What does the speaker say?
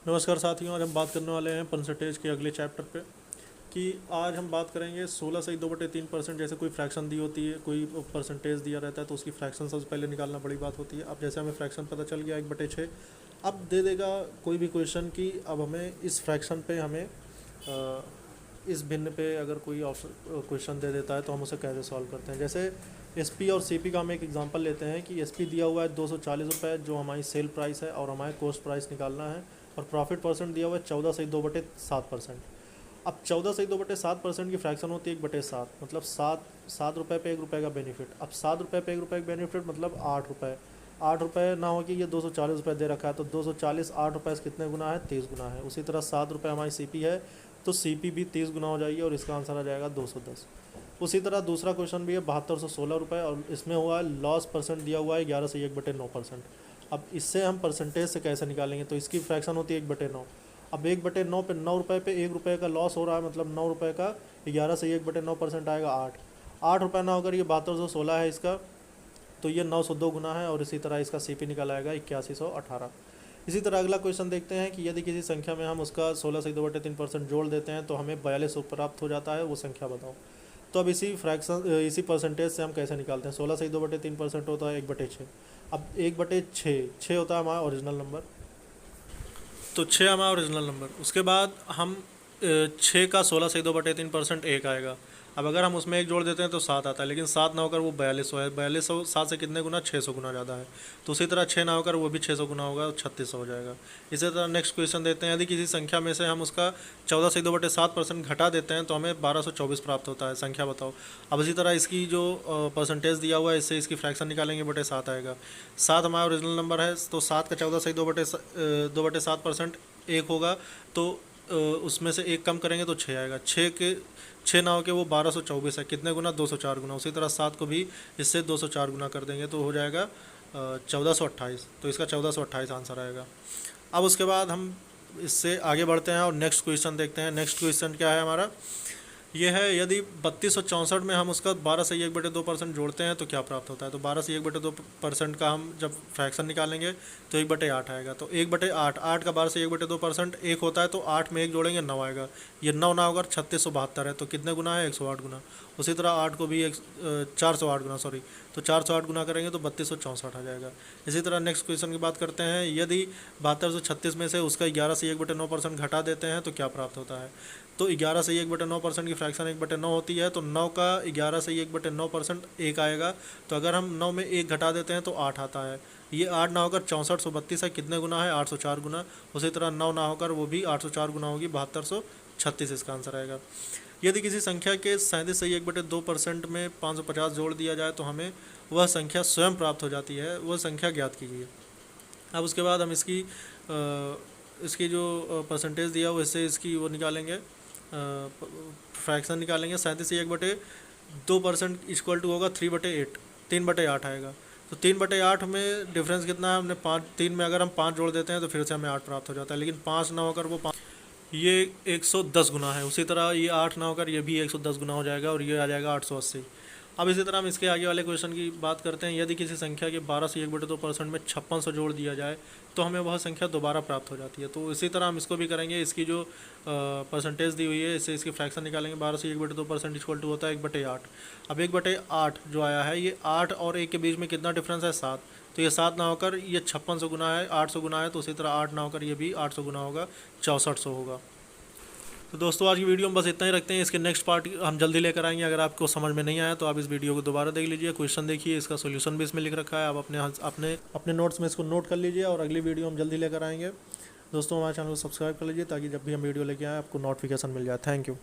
नमस्कार साथियों, आज हम बात करने वाले हैं परसेंटेज के अगले चैप्टर पे कि आज हम बात करेंगे 16 से 2/3%। जैसे कोई फ्रैक्शन दी होती है, कोई परसेंटेज दिया रहता है तो उसकी फ्रैक्शन सबसे पहले निकालना बड़ी बात होती है। अब जैसे हमें फ्रैक्शन पता चल गया 1/6, अब दे देगा कोई भी क्वेश्चन कि अब हमें इस फ्रैक्शन पे हमें इस भिन्न पे अगर कोई ऑप्शन क्वेश्चन दे देता है तो हम उसे कैसे सॉल्व करते हैं। जैसे एसपी और सीपी का हम एक एग्जांपल लेते हैं कि एसपी दिया हुआ है 240 रुपये, जो हमारी सेल प्राइस है, और हमारे कॉस्ट प्राइस निकालना है, और प्रॉफिट परसेंट दिया हुआ है 14 से 2/7%। अब 14 से 2/7% की फ्रैक्शन होती है 1/7, मतलब सात रुपये पे 1 रुपये का बेनिफिट। अब 7 रुपये पे 1 रुपये का बेनिफिट मतलब 8 रुपये। 8 रुपये ना हो कि ये 240 रुपये दे रखा है, तो 240 8 रुपये से कितने गुना है, 30 गुना है। उसी तरह 7 रुपये हमारी सीपी है तो सीपी भी 30 गुना हो जाएगी और इसका आंसर आ जाएगा 210। उसी तरह दूसरा क्वेश्चन भी है 7216 रुपये, और इसमें हुआ है लॉस परसेंट दिया हुआ है 11 से 1/9%। अब इससे हम परसेंटेज से कैसे निकालेंगे, तो इसकी फ्रैक्शन होती है 1/9। अब 1/9 पे 9 रुपये पे 1 रुपये का लॉस हो रहा है, मतलब 9 रुपये का 11 से 1/9% आएगा 8 रुपये ना होकर ये 7216 है इसका, तो ये 902 गुना है, और इसी तरह इसका सीपी निकल आएगा 8118। इसी तरह अगला क्वेश्चन देखते हैं कि यदि किसी संख्या में हम उसका 16 से 2/3% जोड़ देते हैं तो हमें 42 प्राप्त हो जाता है, वो संख्या बताओ। तो अब इसी परसेंटेज से हम कैसे निकालते हैं। 16 से 2/3% होता है 1/6। अब 1/6 होता है हमारा ओरिजिनल नंबर, तो 6 हमारा ओरिजिनल नंबर। उसके बाद हम 6 का 16 से 2/3% 1 आएगा। अब अगर हम उसमें 1 जोड़ देते हैं तो 7 आता है, लेकिन 7 ना होकर वो 4200 है। 4200 7 से कितने गुना, 600 गुना ज़्यादा है। तो उसी तरह 6 ना होकर वो भी 600 गुना होगा, 3600 हो जाएगा। इसी तरह नेक्स्ट क्वेश्चन देते हैं, यदि किसी संख्या में से हम उसका 14 से 2/7% घटा देते हैं तो हमें 1224 प्राप्त होता है, संख्या बताओ। अब इसी तरह इसकी जो परसेंटेज दिया हुआ है इससे इसकी फ्रैक्शन निकालेंगे, 7 आएगा। 7 हमारा ओरिजिनल नंबर है, तो 7 का 14 से 2/7% 1 होगा, तो उसमें से 1 कम करेंगे तो 6 आएगा। 6 ना हो के वो 1224 है, कितने गुना, 204 गुना। उसी तरह 7 को भी इससे 204 गुना कर देंगे तो हो जाएगा 1428, तो इसका 1428 आंसर आएगा। अब उसके बाद हम इससे आगे बढ़ते हैं और नेक्स्ट क्वेश्चन देखते हैं। नेक्स्ट क्वेश्चन क्या है हमारा, ये है, यदि 3264 में हम उसका 12 से 1/2% जोड़ते हैं तो क्या प्राप्त होता है। तो 12 से 1/2% का हम जब फ्रैक्शन निकालेंगे तो 1/8 आएगा। तो 1/8, 8 का 12 से 1/2% 1 होता है, तो 8 में 1 जोड़ेंगे 9 आएगा। ये 9 ना होकर 3672 है, तो कितने गुना है, 108 गुना। उसी तरह 8 को भी 408 गुना, सॉरी, तो 408 गुना करेंगे तो 3264 आ जाएगा। इसी तरह नेक्स्ट क्वेश्चन की बात करते हैं, यदि 7236 में से उसका 11 से 1/9% घटा देते हैं तो क्या प्राप्त होता है। तो 11 से 1/9% की फ्रैक्शन 1/9 होती है, तो 9 का 11 से 1/9% 1 आएगा। तो अगर हम 9 में 1 घटा देते हैं तो 8 आता है। ये 8 ना होकर 6432 है, कितने गुना है, 804 गुना। उसी तरह 9 ना होकर वो भी 804 गुना होगी, 7236 इसका आंसर आएगा। यदि किसी संख्या के 37 से 1/2% में 550 जोड़ दिया जाए तो हमें वह संख्या स्वयं प्राप्त हो जाती है, वह संख्या ज्ञात कीजिए। अब उसके बाद हम इसकी जो परसेंटेज दिया हुआ इससे इसकी वो निकालेंगे, फ्रैक्शन निकालेंगे। 37 से 1/2% इक्वल टू होगा 3/8, 3/8 आएगा। तो 3/8 में डिफरेंस कितना है, हमने 3 में अगर हम 5 जोड़ देते हैं तो फिर से हमें 8 प्राप्त हो जाता है, लेकिन 5 ना होकर वो 5, ये 110 गुना है। उसी तरह ये 8 ना होकर ये भी 110 गुना हो जाएगा, और ये आ जाएगा 880। अब इसी तरह हम इसके आगे वाले क्वेश्चन की बात करते हैं, यदि किसी संख्या के 12 से 1/2% में 5600 जोड़ दिया जाए तो हमें वह संख्या दोबारा प्राप्त हो जाती है। तो इसी तरह हम इसको भी करेंगे। इसकी जो परसेंटेज दी हुई है इससे इसकी फ्रैक्शन निकालेंगे। 12 से 1/2% इक्वल टू होता है 1/8। अब 1/8 जो आया है, ये 8 और 1 के बीच में कितना डिफरेंस है, 7। तो ये 7 ना होकर ये 5600 गुना है, 800 गुना है, तो उसी तरह 8 ना होकर ये भी 800 गुना होगा, 6400 होगा। तो दोस्तों आज की वीडियो में बस इतना ही रखते हैं। इसके नेक्स्ट पार्ट हम जल्दी लेकर आएंगे। अगर आपको समझ में नहीं आया तो आप इस वीडियो को दोबारा देख लीजिए, क्वेश्चन देखिए, इसका सोल्यूशन भी इसमें लिख रखा है। आप अपने नोट्स में इसको नोट कर लीजिए, और अगली वीडियो हम जल्दी लेकर आएंगे। दोस्तों हमारे चैनल को सब्सक्राइब कर लीजिए ताकि जब भी हम वीडियो लेके आएँ आपको नोटिफिकेशन मिल जाए। Thank you.